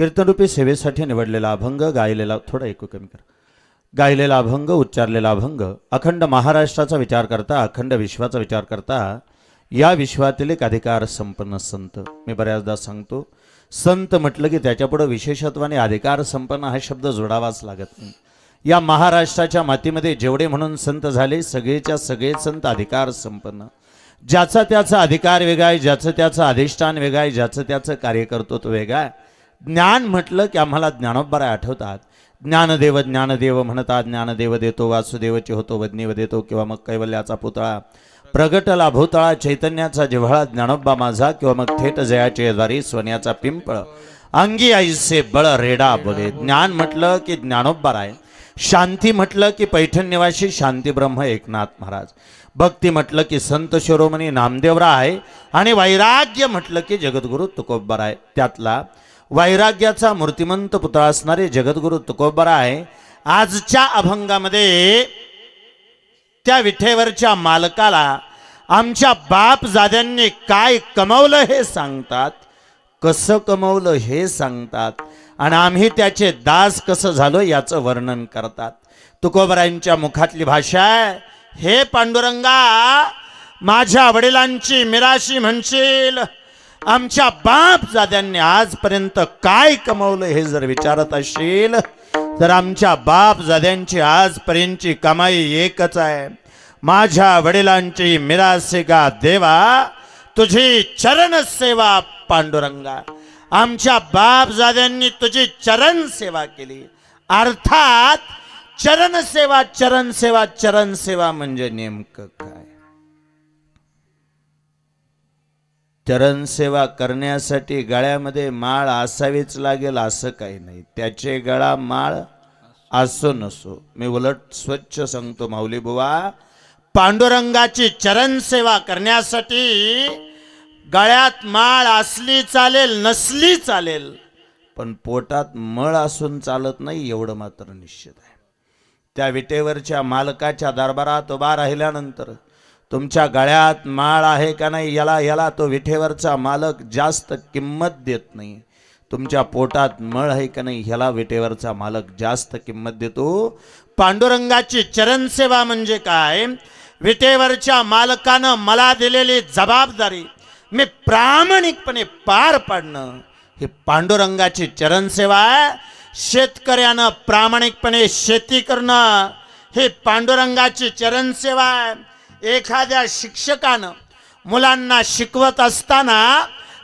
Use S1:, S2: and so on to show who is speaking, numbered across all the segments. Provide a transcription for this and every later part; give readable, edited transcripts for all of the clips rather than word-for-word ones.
S1: कीर्तनरूपी सेवेसाठी निवडलेला अभंग गायलेला, थोडा ऐकू कमी कर, गायलेला अभंग, उच्चारलेला अभंग अखंड महाराष्ट्राचा विचार करता, अखंड विश्वाचा विचार करता, या विश्वातील एक अधिकार संपन्न संत. मी बऱ्याचदा सांगतो, संत म्हटलं की त्याच्यापुढे विशेषत्वाने अधिकार संपन्न हा शब्द जोडावाच लागत नाही. या महाराष्ट्राच्या मातीमध्ये जेवढे म्हणून संत झाले, सगळेच्या सगळे संत अधिकार संपन्न. ज्याचा त्याचा अधिकार वेगळा आहे, ज्याचं त्याचं अधिष्ठान वेगळं आहे, ज्याचं त्याचं कार्यकर्तृत्व वेगळं आहे. ज्ञान म्हटलं की आम्हाला ज्ञानोबराय आठवतात. ज्ञानदेव ज्ञानदेव म्हणतात, ज्ञानदेव देतो वासुदेवची होतो वदनीव देतो, किंवा मग कैवल्याचा पुतळा प्रगटला भूतळा, चैतन्याचा जिव्हाळा ज्ञानोबा माझा, किंवा मग थेट जयाचे द्वारी सोन्याचा पिंपळ, अंगी आईसे बळ रेडा बोले. ज्ञान म्हटलं की ज्ञानोबराय, शांती म्हटलं की पैठण निवासी शांती ब्रह्म एकनाथ महाराज, भक्ती म्हटलं की संत शिरोमणी नामदेवराय, आणि वैराग्य म्हटलं की जगद्गुरु तुकोबराय. त्यातला वैराग्याचा मूर्तिमंत पुतळा असणारे जगद्गुरु तुकोबराय आजच्या अभंगामध्ये त्या विठेवरच्या मालकाला आमच्या बापजाद्यांनी काय कमवलं हे सांगतात, कसं कमवलं हे सांगतात, आणि आम्ही त्याचे दास कसं झालो याचं वर्णन करतात. तुकोबरायांच्या मुखातली भाषा आहे, हे पांडुरंगा माझ्या वडिलांची मिराशी म्हणशील, आमच्या बापजाद्यांनी आजपर्यंत काय कमवलं हे जर विचारत असशील तर आमच्या बापजाद्यांची आजपर्यंतची कमाई एकच आहे. माझ्या वडिलांची मिरासे का देवा, तुझी चरण सेवा पांडुरंगा. आमच्या बापजाद्यांनी तुझी चरण सेवा केली. अर्थात चरण सेवा, चरण सेवा, चरण सेवा म्हणजे नेमकं काय? चरण सेवा करण्यासाठी गळ्यामध्ये माळ असावीच लागेल असं काही नाही. त्याचे गळा माळ असो नसो, मी उलट स्वच्छ सांगतो माऊली बुवा, पांडुरंगाची चरण सेवा करण्यासाठी गळ्यात माळ असली चालेल, नसली चालेल, पण पोटात मळ असून चालत नाही, एवढं मात्र निश्चित आहे. त्या विटेवरच्या मालकाच्या दरबारात उभा राहिल्यानंतर तुमच्या गळ्यात माळ आहे का नाही याला तो विठेवरचा मालक जास्त किंमत देत नाही. तुमच्या पोटात मळ आहे का नाही ह्याला विटेवरचा मालक जास्त किंमत देतो. पांडुरंगाची चरण सेवा म्हणजे काय? विटेवरच्या मालकानं मला दिलेली जबाबदारी मी प्रामाणिकपणे पार पाडणं, हे पांडुरंगाची चरण सेवा आहे. शेतकऱ्यानं प्रामाणिकपणे शेती करणं, हे पांडुरंगाची चरण सेवा आहे. एखाद्या शिक्षकानं मुलांना शिकवत असताना,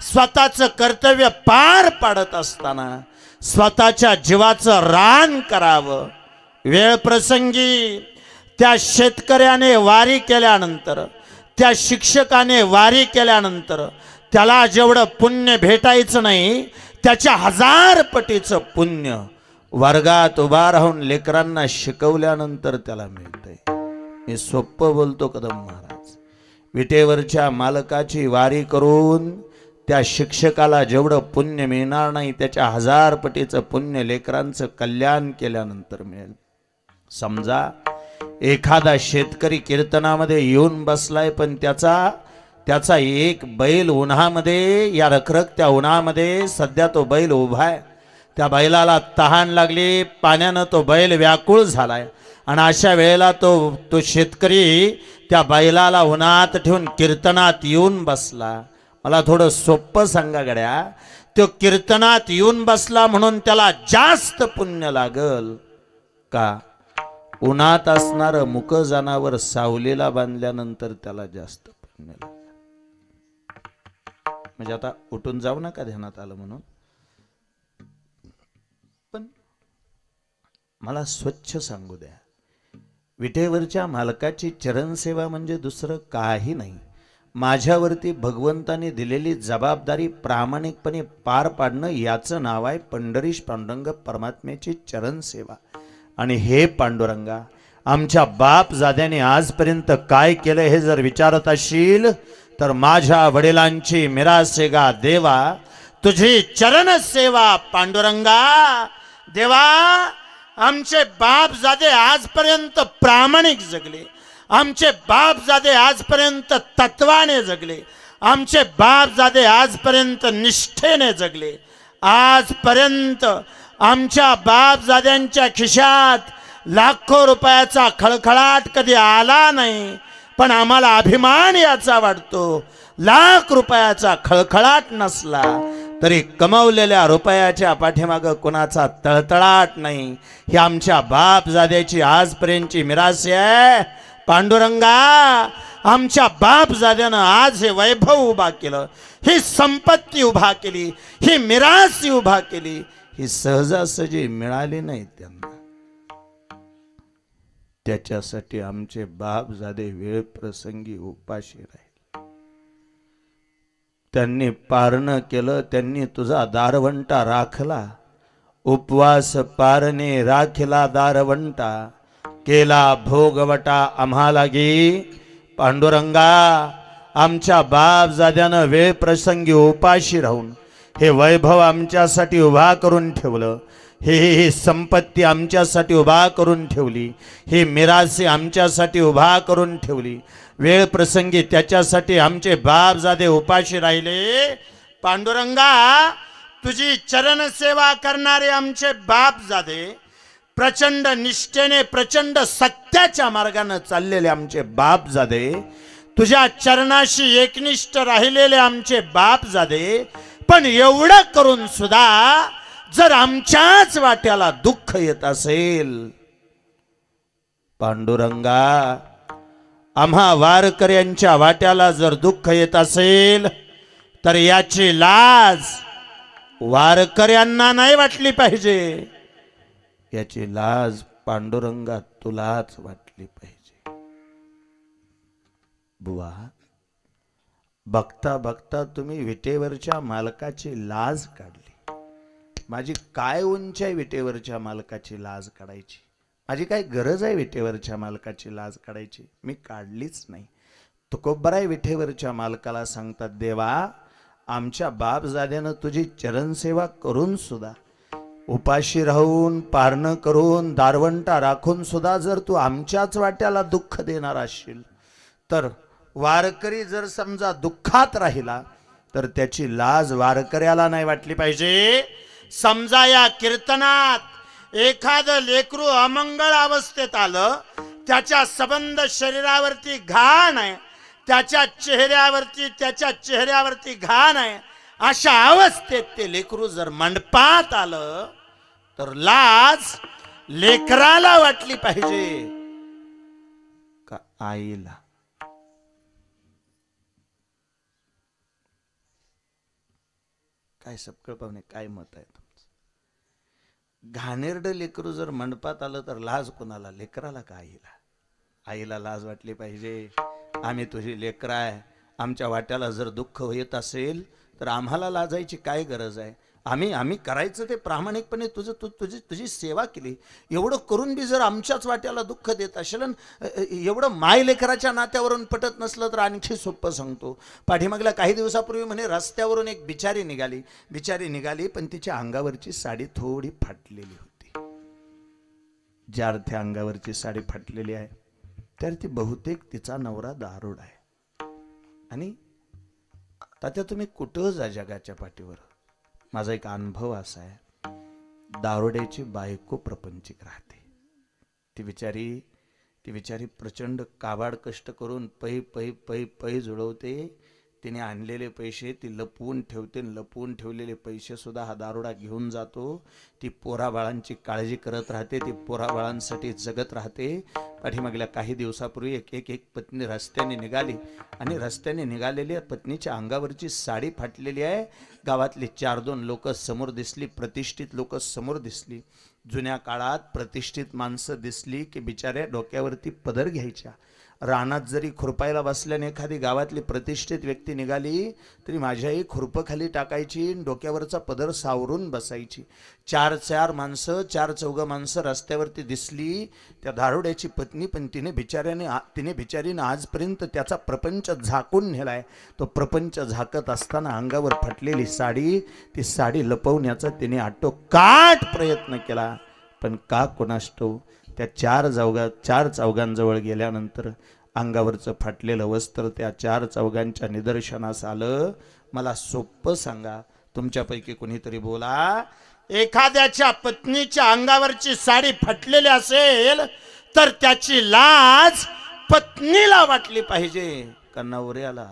S1: स्वतःचं कर्तव्य पार पाडत असताना स्वतःच्या जीवाचं रान करावं. वेळ प्रसंगी त्या शेतकऱ्याने वारी केल्यानंतर, त्या शिक्षकाने वारी केल्यानंतर त्याला जेवढं पुण्य भेटायचं नाही त्याच्या 1000 पटीचं पुण्य वर्गात उभा राहून लेकरांना शिकवल्यानंतर त्याला मिळतंय. मी सोप्पं बोलतो कदम महाराज. विटेवरच्या मालकाची वारी करून त्या शिक्षकाला जेवढं पुण्य मिळणार नाही त्याच्या 1000 पटीचं पुण्य लेकरांचं कल्याण केल्यानंतर मिळेल. समजा एखादा शेतकरी कीर्तनामध्ये येऊन बसलाय, पण त्याचा एक बैल उन्हामध्ये, या रखरखत्या उन्हामध्ये सध्या तो बैल उभा आहे. त्या बैलाला तहान लागली, पाण्यानं तो बैल व्याकुळ झालाय, आणि अशा वेळेला तो शेतकरी त्या बैलाला उन्हात ठेवून कीर्तनात येऊन बसला. मला थोडं सोपं सांगा गड्या, तो कीर्तनात येऊन बसला म्हणून त्याला जास्त पुण्य लागल का? उन्हात असणारं मुक जनावर सावलीला बांधल्यानंतर त्याला जास्त पुण्य लागल. म्हणजे आता उठून जाऊ नका ध्यानात आलं म्हणून, पण मला स्वच्छ सांगू द्या, विटेवरच्या मालकाची चरण सेवा म्हणजे दुसरं काही नाही. माझ्यावरती भगवंताने दिलेली जबाबदारी प्रामाणिकपणे पार पाडणं, याचं नाव आहे पंढरीश पांडुरंग परमात्म्याची चरण सेवा. आणि हे पांडुरंगा, आमच्या बापजाद्याने आजपर्यंत काय केलं हे जर विचारत असशील तर माझ्या वडिलांची मिरासेगा देवा, तुझी चरण सेवा पांडुरंगा. देवा, आमचे बापजादे आजपर्यंत प्रामाणिक जगले, आमचे बापजादे आजपर्यंत तत्वाने जगले, आमचे बापजादे आजपर्यंत निष्ठेने जगले. आजपर्यंत आमच्या बापजाद्यांच्या खिशात लाखो रुपयाचा खळखळाट कधी आला नाही, पण आम्हाला अभिमान याचा वाटतो. लाख रुपयाचा खळखळाट नसला तरी कमवलेल्या रुपयाच्या पाठीमागं कोणाचा तळतळाट नाही. ही आमच्या बापजाद्याची आजपर्यंतची मिरासी आहे. पांडुरंगा, आमच्या बापजाद्यानं आज हे वैभव उभा केलं, ही संपत्ती उभा केली, ही मिरासी उभा केली. ही सहजासहजी मिळाली नाही त्यांना. त्याच्यासाठी आमचे बापजादे वेळ प्रसंगी उपाशी राहिले. त्यांनी पारणं केलं, त्यांनी तुझा दारवंटा राखला. उपवास पारणे राखला दारवंटा, केला भोगवटा आम्हाला गे. पांडुरंगा, आमच्या बापजाद्यानं वेळ प्रसंगी उपाशी राहून हे वैभव आमच्यासाठी उभा करून ठेवलं. ही संपत्ती आमच्यासाठी उभा करून ठेवली. ही मिरासी आमच्यासाठी उभा करून ठेवली. वेळ प्रसंगी त्याच्यासाठी आमचे बापजादे उपाशी राहिले. पांडुरंगा, तुझी चरण सेवा करणारे आमचे बापजादे, प्रचंड निष्ठेने प्रचंड सत्याच्या मार्गाने चाललेले आमचे बापजादे, तुझ्या चरणाशी एकनिष्ठ राहिलेले आमचे बापजादे, पण एवढं करून सुद्धा जर आमच्याच वाट्याला दुःख येत असेल, पांडुरंगा, आम्हा वारकऱ्यांच्या वाट्याला जर दुःख येत असेल तर याची लाज वारकऱ्यांना नाही वाटली पाहिजे. याची लाज पांडुरंगा तुलाच वाटली पाहिजे. बुवा, बघता बघता तुम्ही विटेवरच्या मालकाची लाज काढली. माझी काय उंच आहे विटेवरच्या मालकाची लाज काढायची? माझी काय गरज आहे विटेवरच्या मालकाची लाज काढायची? मी काढलीच नाही. तुकोबराय विटेवरच्या मालकाला सांगतात, देवा, आमच्या बापजाद्यानं तुझी चरणसेवा करून सुद्धा, उपाशी राहून पारणं करून दारवंटा राखून सुद्धा जर तू आमच्याच वाट्याला दुःख देणार असशील, तर वारकरी जर समजा दुःखात राहिला तर त्याची लाज वारकऱ्याला नाही वाटली पाहिजे. समजा या कीर्तनात एखादं लेकरू अमंगळ अवस्थेत आलं, त्याच्या सबंध शरीरावरती घाण आहे, त्याच्या चेहऱ्यावरती घाण आहे, अशा अवस्थेत ते लेकरू जर मंडपात आलं तर लाज लेकराला वाटली पाहिजे का आईला? काय सबकळ पाहुणे, काय मत आहे तुमचं? घाणेरडं लेकरू जर मंडपात आलं तर लाज कोणाला? लेकराला का आईला? आईला लाज वाटली पाहिजे. आम्ही तुझी लेकरं आहे, आमच्या वाट्याला जर दुःख येत असेल तर आम्हाला लाजायची काय गरज आहे? आम्ही करायचं ते प्रामाणिकपणे तुझी सेवा केली. एवढं करून बी जर आमच्याच वाट्याला दुःख देत असेल, एवढं माय लेकराच्या नात्यावरून पटत नसलं तर आणखी सोपं सांगतो. पाठीमागल्या काही दिवसापूर्वी म्हणे रस्त्यावरून एक बिचारी निघाली, पण तिच्या अंगावरची साडी थोडी फाटलेली होती. ज्या अर्थी अंगावरची साडी फाटलेली आहे तर ती बहुतेक तिचा नवरा दारुड आहे. आणि तात्या तुम्ही कुठं जा जगाच्या पाठीवर, माझा एक अनुभव असा आहे, दारुड्याची बायको प्रपंचिक राहते. ती बिचारी प्रचंड काबाड कष्ट करून पै जुळवते. तिने आणलेले पैसे ती लपवून ठेवते. लपवून ठेवलेले पैसे सुद्धा हा दारुडा घेऊन जातो. ती पोराबाळांची काळजी करत राहते, ती पोराबाळांसाठी जगत राहते. पाठीमागल्या काही दिवसापूर्वी एक पत्नी रस्त्याने निघाली आणि रस्त्याने निघालेल्या पत्नीच्या अंगावरची साडी फाटलेली आहे. गावातली 4-2 लोक समोर दिसली, प्रतिष्ठित लोक समोर दिसली. जुन्या काळात प्रतिष्ठित माणसं दिसली की बिचाऱ्या डोक्यावरती पदर घ्यायच्या. रानात जरी खुरपायला बसल्याने एखादी गावातली प्रतिष्ठित व्यक्ती निघाली तरी माझ्याही खुरपं टाकायची, डोक्यावरचा पदर सावरून बसायची. 4 माणसं रस्त्यावरती दिसली. त्या दारुड्याची पत्नी, पण तिने बिचारीनं आजपर्यंत त्याचा प्रपंच झाकून नेलाय. तो प्रपंच झाकत असताना अंगावर फाटलेली साडी, ती साडी लपवण्याचा तिने आटोकाट प्रयत्न केला. पण का कोणाष्टव त्या 4 चौघांजवळ गेल्यानंतर अंगावरचं फाटलेलं वस्त्र त्या 4 चौघांच्या निदर्शनास आलं. मला सोपं सांगा, तुमच्यापैकी कोणीतरी बोला. एखाद्याच्या पत्नीच्या अंगावरची साडी फाटलेली असेल तर त्याची लाज पत्नीला वाटली पाहिजे का नवऱ्याला?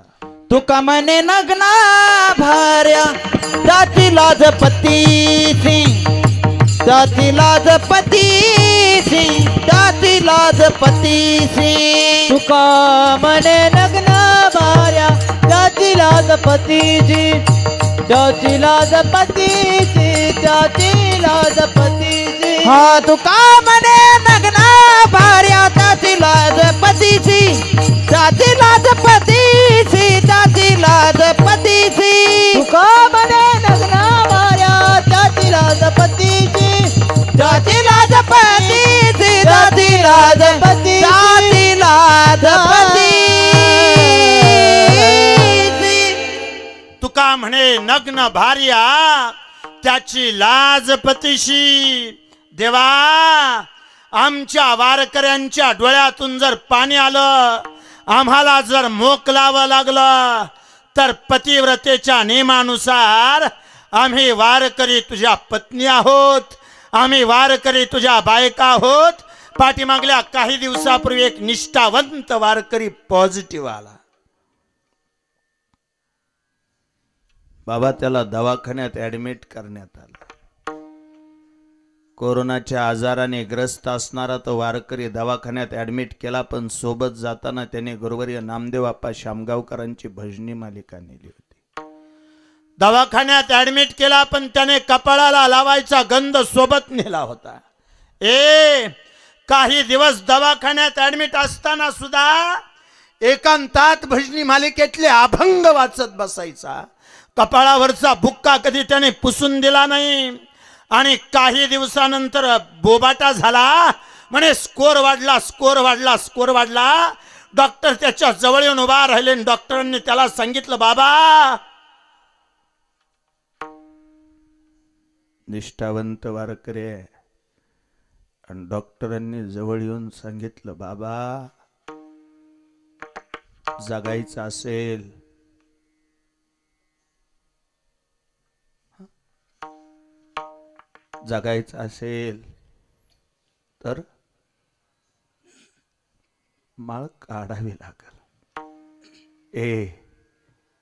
S2: तुका म्हणे नग्ना भार्या त्याची लाज पतीसी, त्याची लाज पतीसी, त्याची लाज पतीसी. तुका म्हणे नग्ना भार्या त्याची लाज पतीसी, त्याची लाज पतीसी, त्याची लाज पतीसी. हा तुका म्हणे नग्ना भार्या त्याची लाज पतीसी, त्याची लाज पतीसी, त्याची लाज पतीसी. तुका म्हणे नग्ना भार्या त्याची लाज पतीसी, त्याची लाज पतीसी, त्याची लाज पतीसी, त्याची लाज पतीसी.
S1: तुका म्हणे नग्न भार्या त्याची लाज पतीशी. देवा, आमच्या वारकऱ्यांच्या डोळ्यातून जर पाणी आलं, आम्हाला जर मोक लावं लागलं तर पतिव्रतेच्या नियमानुसार आम्ही वारकरी तुझ्या पत्नी आहोत, आम्ही वारकरी तुझ्या बायका आहोत. पाठीमागल्या काही दिवसापूर्वी एक निष्ठावंत वारकरी पॉझिटिव्ह आला. बाबा, त्याला दवाखान्यात ऍडमिट करण्यात आलं. कोरोनाच्या आजाराने ग्रस्त असणारा तो वारकरी दवाखान्यात ऍडमिट केला, पण सोबत जाताना त्याने गुरुवर्य नामदेव आप्पा शामगावकरांची भजनी मालिका नेली होती. दवाखान्यात ऍडमिट केला, पण त्याने कपाळाला लावायचा गंध सोबत नेला होता. काही दिवस दवाखान्यात ऍडमिट असताना सुद्धा एकांतात भजनी मालिकेतले अभंग वाचत बसायचा. कपाळावरचा बुक्का कधी त्याने पुसून दिला नाही. आणि काही दिवसानंतर बोबाटा झाला, म्हणे स्कोर वाढला, स्कोर वाढला, स्कोर वाढला. डॉक्टर त्याच्या जवळ येऊन उभा राहिले. डॉक्टरांनी त्याला सांगितलं, बाबा, निष्ठावंत वारकरी आहे. आणि डॉक्टरांनी जवळ येऊन सांगितलं, बाबा, जगायचं असेल जगायचं असेल तर माळ काढावी लागेल.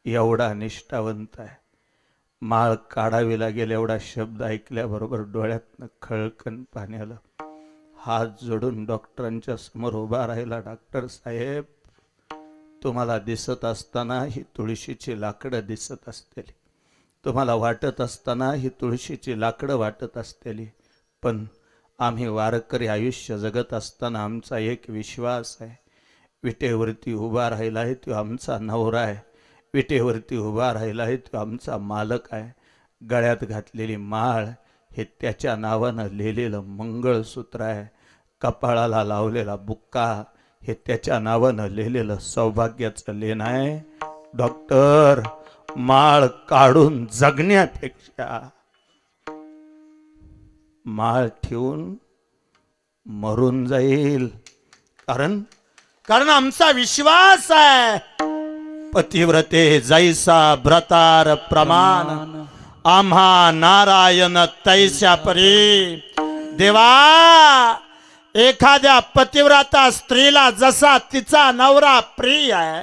S1: एवढा निष्ठावंत आहे. माळ काढावी लागेल एवढा शब्द ऐकल्याबरोबर डोळ्यातनं खळकन पाणी आलं. हात जोडून डॉक्टरांच्या समोर उभा राहिला. डॉक्टर साहेब, तुम्हाला दिसत असताना ही तुळशीची लाकडं दिसत असतील, तुम्हाला वाटत असताना ही तुळशीची लाकडं वाटत असतेली, पण आम्ही वारकरी आयुष्य जगत असताना आमचा एक विश्वास आहे. विटेवरती उभा राहिला आहे तो आमचा नवरा आहे, विटेवरती उभा राहिला आहे तो आमचा मालक आहे. गळ्यात घातलेली माळ हे त्याच्या नावानं लिहिलेलं मंगळसूत्र आहे. कपाळाला लावलेला बुक्का हे त्याच्या नावानं लिहिलेलं सौभाग्याचं लेण आहे. डॉक्टर, माळ काढून जगण्यापेक्षा माळ ठेवून मरून जाईल. कारण आमचा विश्वास आहे, पतिव्रते जैसा व्रतार प्रमाण, आम्हा नारायण तैस्या परी. देवा, एखाद्या पतिव्रता स्त्रीला जसा तिचा नवरा प्रिय आहे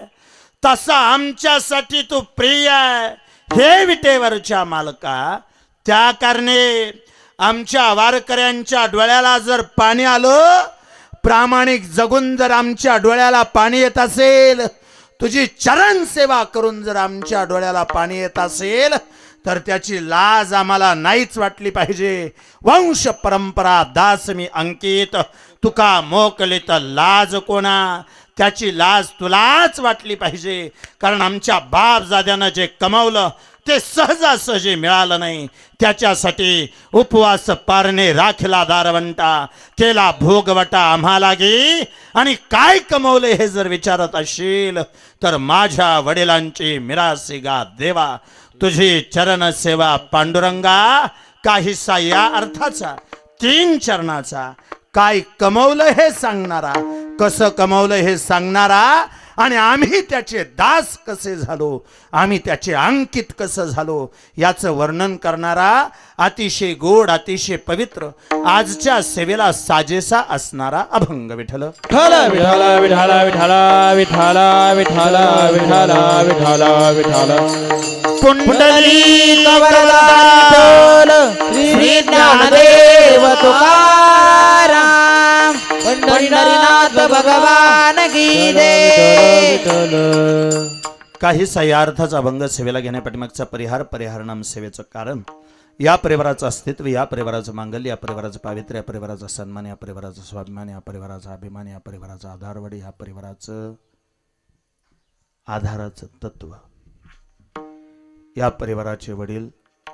S1: तसा आमच्यासाठी तू प्रिय आहे. हे विटेवरच्या मालका, त्या कारणे आमच्या वारकऱ्यांच्या डोळ्याला जर पाणी आलं, प्रामाणिक जगून जर आमच्या डोळ्याला पाणी येत असेल, तुझी चरण सेवा करून जर आमच्या डोळ्याला पाणी येत असेल, तर त्याची लाज आम्हाला नाहीच वाटली पाहिजे. वंश परंपरा दास मी अंकित, तुका मोकलित लाज कोणा. त्याची लाज तुलाच वाटली पाहिजे. कारण आमच्या बापजाद्यानं जे कमावलं ते सहजासहजी मिळालं नाही. त्याच्यासाठी उपवास पारणे राखला दारवंटा, केला भोगवटा आम्हाला गे. आणि काय कमवले हे जर विचारत असशील तर माझ्या वडिलांची मिरासी गा देवा, तुझी चरण सेवा पांडुरंगा. काहीसा या अर्थाचा, 3 चरणाचा. काय कमवलं हे सांगणारा, कसं कमवलं हे सांगणारा आणि आम्ही त्याचे दास कसे झालो, आम्ही त्याचे अंकित कसं झालो याचं वर्णन करणारा अतिशय गोड अतिशय पवित्र आजच्या सेवेला साजेसा असणारा अभंग विठ्ठल.
S2: विठ्ठल विठ्ठल विठ्ठल विठ्ठल विठ्ठल विठ्ठल विठ्ठल विठ्ठल कुंडली कवरदा श्री ज्ञानदेव तुकाराम पंढरीनाथ भगवान की जय.
S1: काही सायार्थाचा अभंग सेवेला घेण्यापाठीमागचा परिहार नाम सेवेचं कारण या परिवाराचं अस्तित्व, या परिवाराचं मांगल्य, या परिवाराचं पावित्र्य, या परिवाराचा सन्मान, या परिवाराचा स्वाभिमान, या परिवाराचा अभिमान, या परिवाराचा आधारवडी, या परिवाराचं आधाराचं तत्व, या परिवाराचे वडील,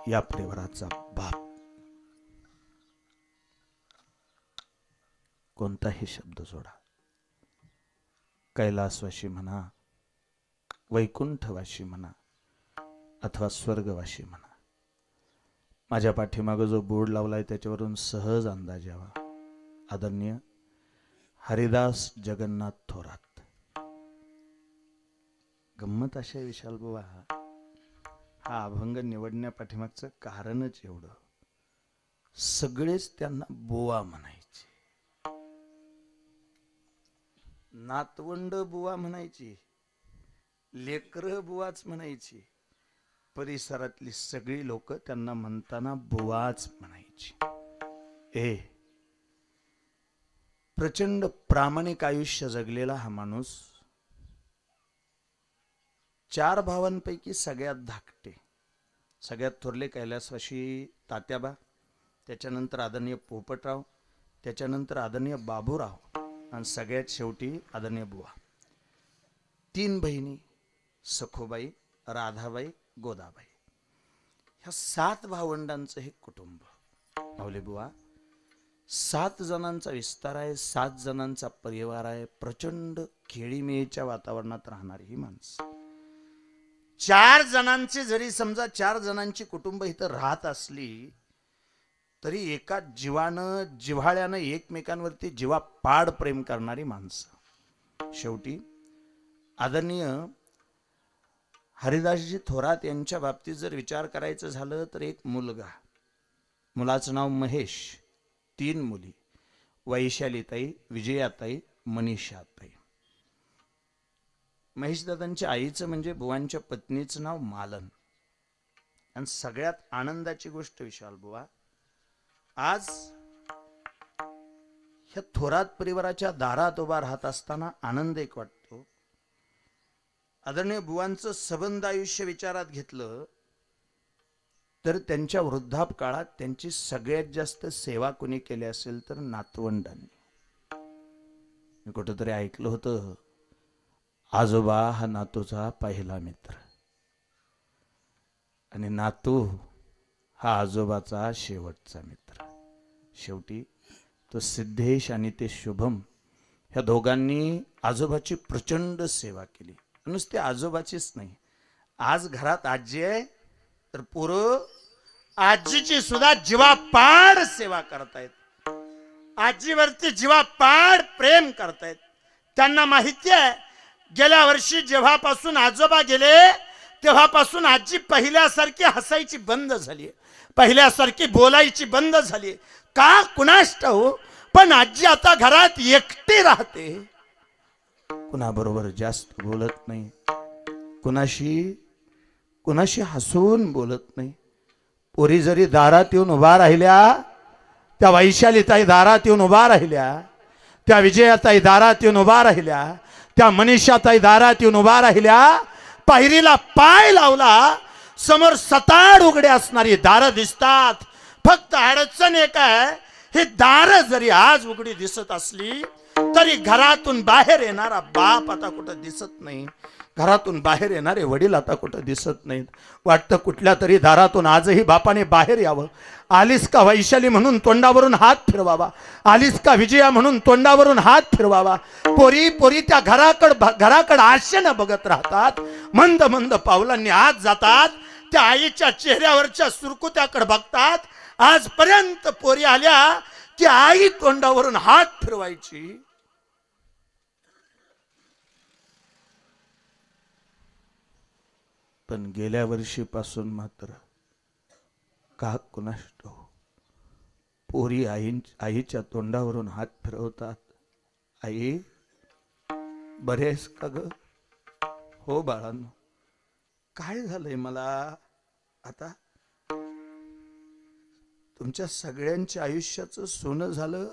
S1: या परिवाराचा बाप. कोणताही शब्द जोडा, कैलासवाशी म्हणा, वैकुंठवाशी म्हणा अथवा स्वर्गवाशी म्हणा. माझ्या पाठीमागं जो बोर्ड लावलाय त्याच्यावरून सहज अंदाज यावा. आदरणीय हरिदास जगन्नाथ थोरात. गंमत अशा विशाल बुवा, हा अभंग निवडण्या पाठीमागचं कारणच एवढं, सगळेच त्यांना बुवा म्हणायचे. नातवंड बुवा म्हणायची, लेकर बुवाच म्हणायची, परिसरातली सगळी लोक त्यांना म्हणताना बुवाच म्हणायची. प्रचंड प्रामाणिक आयुष्य जगलेला हा माणूस, 4 भावांपैकी सगळ्यात धाकटे, सगळ्यात थोरले कैलासवाशी तात्याबा, त्याच्यानंतर आदरणीय पोपटराव, त्याच्यानंतर आदरणीय बाबूराव आणि सगळ्यात शेवटी आदरणीय बुवा. 3 बहिणी, सखोबाई, राधाबाई, गोदाबाई. ह्या 7 भावंडांचं हे कुटुंब. पावले बुवा, 7 जणांचा विस्तार आहे, 7 जणांचा परिवार आहे. प्रचंड खेळीमेळीच्या वातावरणात राहणारी ही माणसं. 4 जणांची जरी समजा 4 जणांची कुटुंब इथं राहत असली तरी एका जीवानं जिव्हाळ्यानं एकमेकांवरती जीवापाड प्रेम करणारी माणसं. शेवटी आदरणीय हरिदासजी थोरात यांच्या बाबतीत जर विचार करायचं झालं तर एक मुलगा, मुलाचं नाव महेश, 3 मुली, वैशालीताई, विजयाताई, मनीषाताई. महेशदादांच्या आईचं म्हणजे बुवांच्या पत्नीचं नाव मालन. आणि सगळ्यात आनंदाची गोष्ट विशाल बुवा, आज ह्या थोरात परिवाराच्या दारात उभा राहत असताना आनंद एक वाटतो. आदरणीय बुवांचं सबंध आयुष्य विचारात घेतलं तर त्यांच्या वृद्धापकाळात त्यांची सगळ्यात जास्त सेवा कोणी केली असेल तर नातवंडांनी. मी कुठंतरी ऐकलं होतं, आजोबा हा नातूचा पहिला मित्र आणि नातू हा आजोबाचा शेवटचा मित्र. शेवटी तो सिद्धेश आणि ते शुभम ह्या दोघांनी आजोबाची प्रचंड सेवा केली. नुसते आजोबाचीच नाही, आज घरात आजी आहे तर पोरं आजीची सुद्धा जीवापाड सेवा करतायत, आजीवरती जीवापाड प्रेम करतायत. त्यांना माहिती आहे गेल्या वर्षी जेव्हापासून आजोबा गेले तेव्हापासून आजी पहिल्यासारखी हसायची बंद झाली, पहिल्यासारखी बोलायची बंद झाली. का कुणास ठाऊक, पण आजी आता घरात एकटी राहते, कुणाबरोबर जास्त बोलत नाही, कुणाशी हसून बोलत नाही. पोरी जरी दारात येऊन उभा राहिल्या, त्या वैशालीताई दारात येऊन उभा राहिल्या, त्या विजयाताई दारात येऊन उभा राहिल्या, त्या मनीषाताई दारात येऊन उभा राहिल्या, पायरीला पाय लावला, समोर 7 उघडे असणारी दारं दिसतात. फक्त अडचण एक आहे, ही दारं जरी आज उघडी दिसत असली तरी घरातून बाहेर येणारा बाप आता कुठं दिसत नाही, घरातून बाहेर येणारे वडील आता कुठं दिसत नाहीत. वाटतं कुठल्या तरी दारातून आजही बापाने बाहेर यावं. आलीस का वैशाली म्हणून तोंडावरून हात फिरवावा, आलीस का विजया म्हणून तोंडावरून हात फिरवावा. पोरी त्या घराकडे आशेनं बघत राहतात, मंद मंद पावलांनी आत जातात, त्या आईच्या चेहऱ्यावरच्या सुरकुत्याकडे बघतात. आजपर्यंत पोरी आल्या की आई तोंडावरून हात फिरवायची. पण गेल्या वर्षीपासून मात्र का कुणास ठाऊक पोरी आईच्या तोंडावरून हात फिरवतात. आई बरे आहेस का ग? हो बाळांनो. काय झालंय मला आता? तुमच्या सगळ्यांच्या आयुष्याचं सोनं झालं.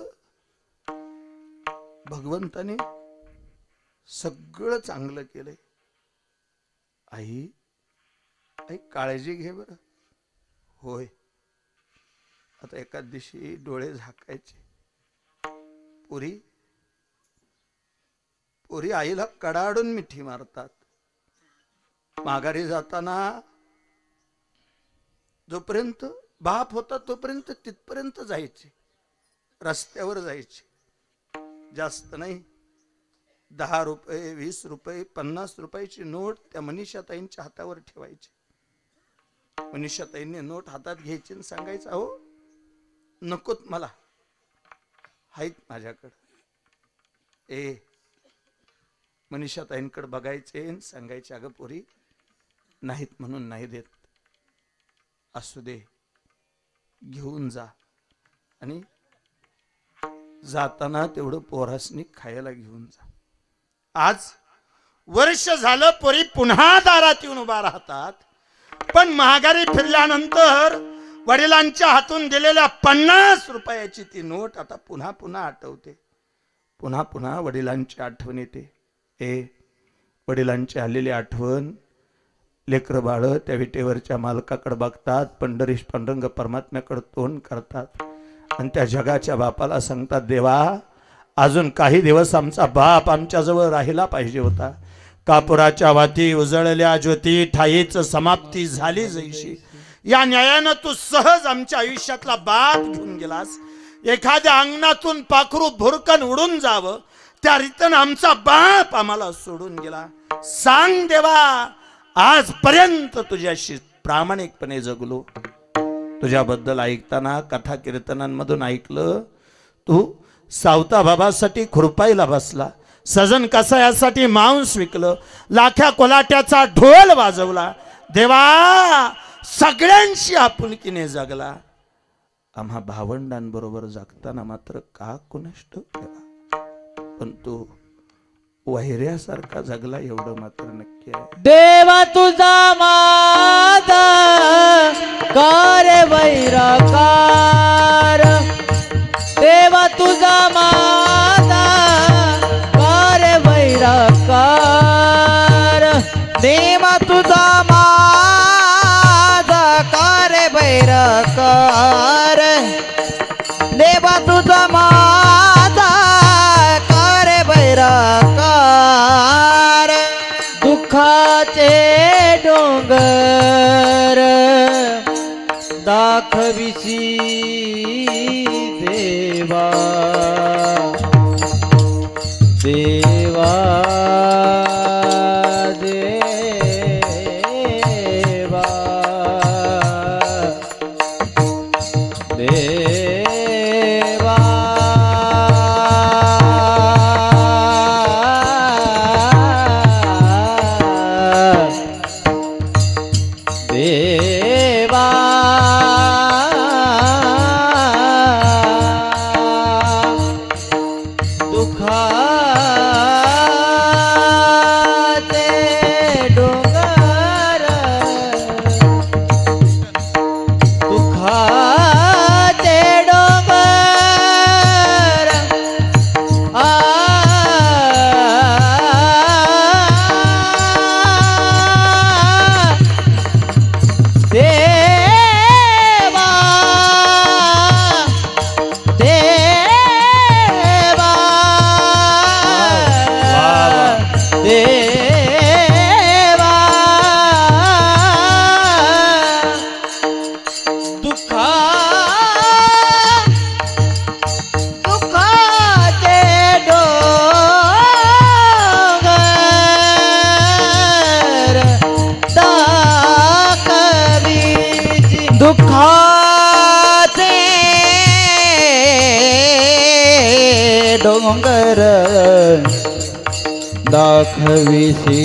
S1: भगवंताने सगळं चांगलं केलंय. आई आई काळजी घे बरं. होय, आता एका दिवशी डोळे झाकायचे. पुरी पुरी आईला कडाडून मिठी मारतात. माघारी जाताना जोपर्यंत बाप होता तोपर्यंत तिथपर्यंत जायचे, रस्त्यावर जायचे. जास्त नाही, 10 रुपये 20 रुपये 50 रुपयाची नोट त्या मनीषाताईंच्या हातावर ठेवायची. मनीषाताईंनी नोट हातात घ्यायची आणि सांगायचं, अहो नकोत मला, आहेत माझ्याकडं. मनीषाताईंकडे बघायचे आणि सांगायचे, अगं पोरी नाहीत म्हणून नाही देत, असू दे घेऊन जा. आणि जाताना तेवढं पोरासनी खायला घेऊन जा. आज वर्ष झालं पोरी पुन्हा दारात येऊन उभा राहतात. पण महागारी फिरल्यानंतर वडिलांच्या हातून दिलेल्या 50 रुपयाची ती नोट आता पुन्हा पुन्हा आठवते. पुन्हा पुन्हा वडिलांची आठवण येते. वडिलांची आलेली आठवण लेकर बाळ त्या विटेवरच्या मालकाकडे बघतात. पंढरीश पांडुरंग परमात्म्याकडे तोंड करतात आणि त्या जगाच्या बापाला सांगतात, देवा अजून काही दिवस आमचा बाप आमच्याजवळ राहिला पाहिजे होता. कापुराच्या वाती उजळल्या ज्योती ठाईच समाप्ती झाली जैशी. या न्यायानं तू सहज आमच्या आयुष्यातला बाप घेऊन गेलास. एखाद्या अंगणातून पाखरू भुरकन उडून जावं त्या रीतीनं आमचा बाप आम्हाला सोडून गेला. सांग देवा, आजपर्यंत तुझ्याशी प्रामाणिकपणे जगलो. तुझ्याबद्दल ऐकताना कथा कीर्तनांमधून ऐकलं, तू सावता बाबासाठी खुरपाईला बसला, सजन कसायासाठी मांस विकलं, लाख्या कोलाट्याचा ढोल वाजवला. देवा सगळ्यांशी आपुलकीने जगला. आम्हा भावंडांबरोबर जगताना मात्र का कुणास ठाऊक देवा, पण तू वैऱ्यासारखा जगला एवढं मात्र नक्की आहे.
S2: देवा तुझा माझा कार्य वैराकार. देवा तुझा माझा कार्य वैराकार. देवा तुझा माझा कार्य वैराकार. देवा तुझा माझा कार्य वैराकार. दुःखाचे डोंगर दाखविसी देवा. देवा देवा देवा. देवा दुःखाचे डोंगर दुःखाचे डोंगर देवा देवा देवा. दुःखाचे डोंगर दाखविसी. दुःखाचे डोंगर दाखविसी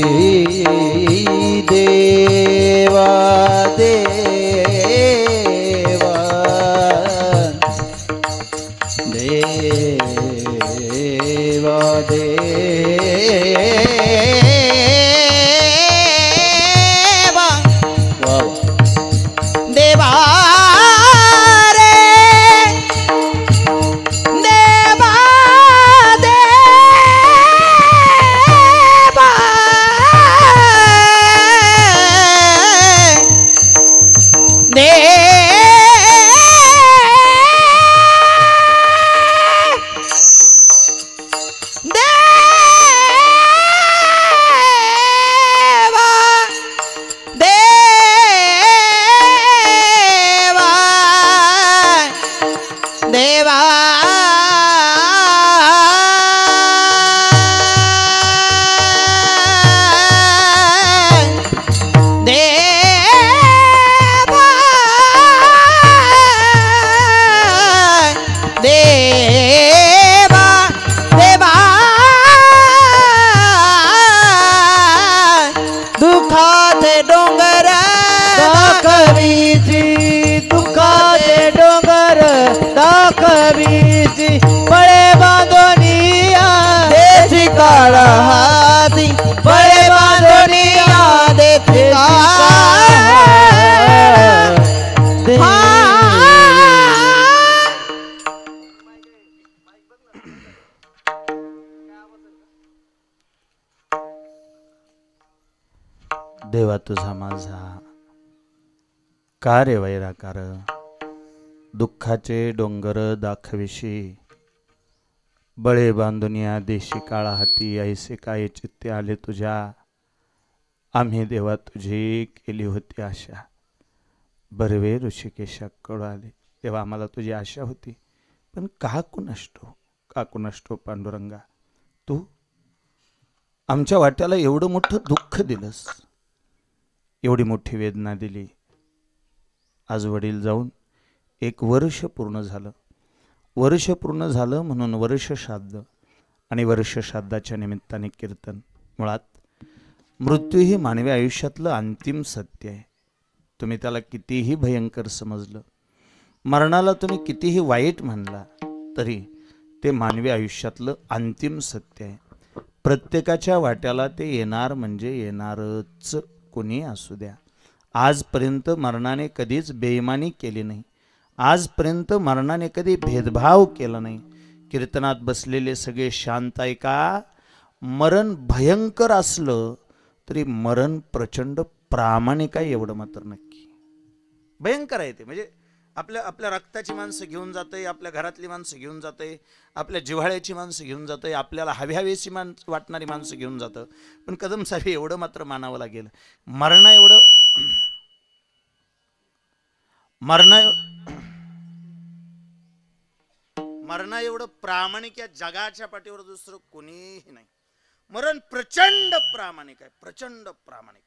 S2: देवा देवा देवा देवा देवा रे देवा देवा देवा देवा देवा दुखाचे डोंगर दाखवीची दुखाचे डोंगर दाखवीची बळे बांधोनिया देशी काळ हाती बळे बांधोनिया देशी
S1: देवा तुझा माझा का रे वैराकार दुःखाचे डोंगर दाखविशी बळे बांधुनिया देशी काळा हाती ऐसे काय चित्ते आले तुझ्या आम्ही देवा तुझी केली होती आशा बर्वे ऋषिकेशाकडे आले तेव्हा आम्हाला तुझी आशा होती पण का कुणाष्टो पांडुरंगा तू आमच्या वाट्याला एवढं मोठं दुःख दिलंस एवढी मोठी वेदना दिली आज वडील जाऊन 1 वर्ष पूर्ण झालं म्हणून वर्ष श्राद्ध आणि वर्ष श्राद्धाच्या निमित्ताने कीर्तन मुळात मृत्यू ही मानवी आयुष्यातलं अंतिम सत्य आहे तुम्ही त्याला कितीही भयंकर समजलं मरणाला तुम्ही कितीही वाईट म्हणला तरी ते मानवी आयुष्यातलं अंतिम सत्य आहे प्रत्येकाच्या वाट्याला ते येणार म्हणजे येणारच कोणी असू द्या आजपर्यंत मरणाने कधीच बेईमानी केली नाही आजपर्यंत मरणाने कधी भेदभाव केला नाही कीर्तनात बसलेले सगळे शांत ऐका मरण भयंकर असलं तरी मरण प्रचंड प्रामाणिक आहे एवढं मात्र नक्की भयंकर आहे ते म्हणजे आपल्या रक्ताची माणसं घेऊन जाते आपल्या घरातली माणसं घेऊन जाते आपल्या जिव्हाळ्याची माणसं घेऊन जाते आपल्याला हव्यावेशी वाटणारी माणसं घेऊन जातं पण कदम साहेब एवढं मात्र मानावं लागेल मरणा एवढं प्रामाणिक या जगाच्या पाठीवर दुसरं कोणीही नाही मरण प्रचंड प्रामाणिक आहे प्रचंड प्रामाणिक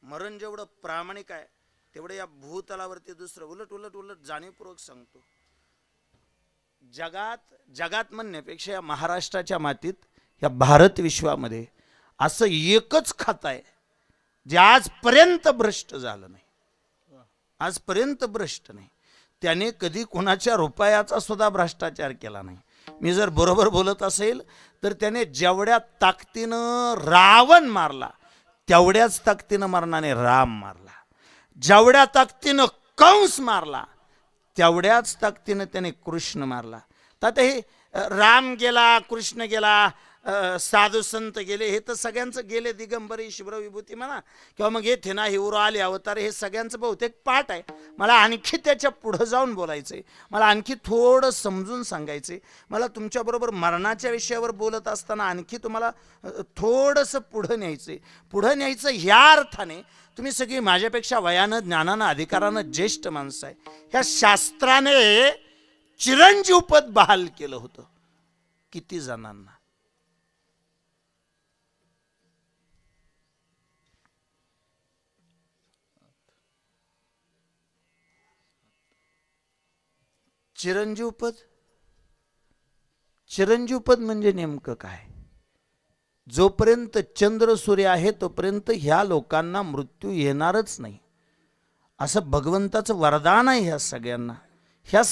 S1: मरण जेवढं प्रामाणिक आहे तेवढे या भूतलावरती दुसरं उलट जाणीवपूर्वक सांगतो जगात म्हणण्यापेक्षा या महाराष्ट्राच्या मातीत या भारत विश्वामध्ये असं एकच खातं आहे जे आजपर्यंत भ्रष्ट झालं नाही आजपर्यंत भ्रष्ट नाही त्याने कधी कोणाच्या रुपयाचा सुद्धा भ्रष्टाचार केला नाही मी जर बरोबर बोलत असेल तर त्याने जेवढ्या ताकदीनं रावण मारला तेवढ्याच ताकदीनं मरणाने राम मारला जेवढ्या ताकदीनं कंस मारला तेवढ्याच ताकदीनं त्याने कृष्ण मारला तर हे राम गेला कृष्ण गेला साधू संत गेले हे तर सगळ्यांचं गेले दिगंबरी शुभ्र विभूती म्हणा किंवा मग येथे ना हिवरो आले अवतार हे सगळ्यांचं बहुतेक पाठ आहे मला आणखी त्याच्या पुढं जाऊन बोलायचंय मला आणखी थोडं समजून सांगायचंय मला तुमच्याबरोबर मरणाच्या विषयावर बोलत असताना आणखी तुम्हाला थोडंसं पुढं न्यायचं ह्या अर्थाने तुम्ही सगळी माझ्यापेक्षा वयानं ज्ञानानं अधिकारानं ज्येष्ठ माणसं आहे ह्या शास्त्राने चिरंजीव पद बहाल केलं होतं किती जणांना चिरंजीव पद म्हणजे नेमकं काय जोपर्यंत चंद्र सूर्य आहे तोपर्यंत ह्या लोकांना मृत्यू येणारच नाही, असं भगवंताचं वरदान आहे ह्या सगळ्यांना. ह्या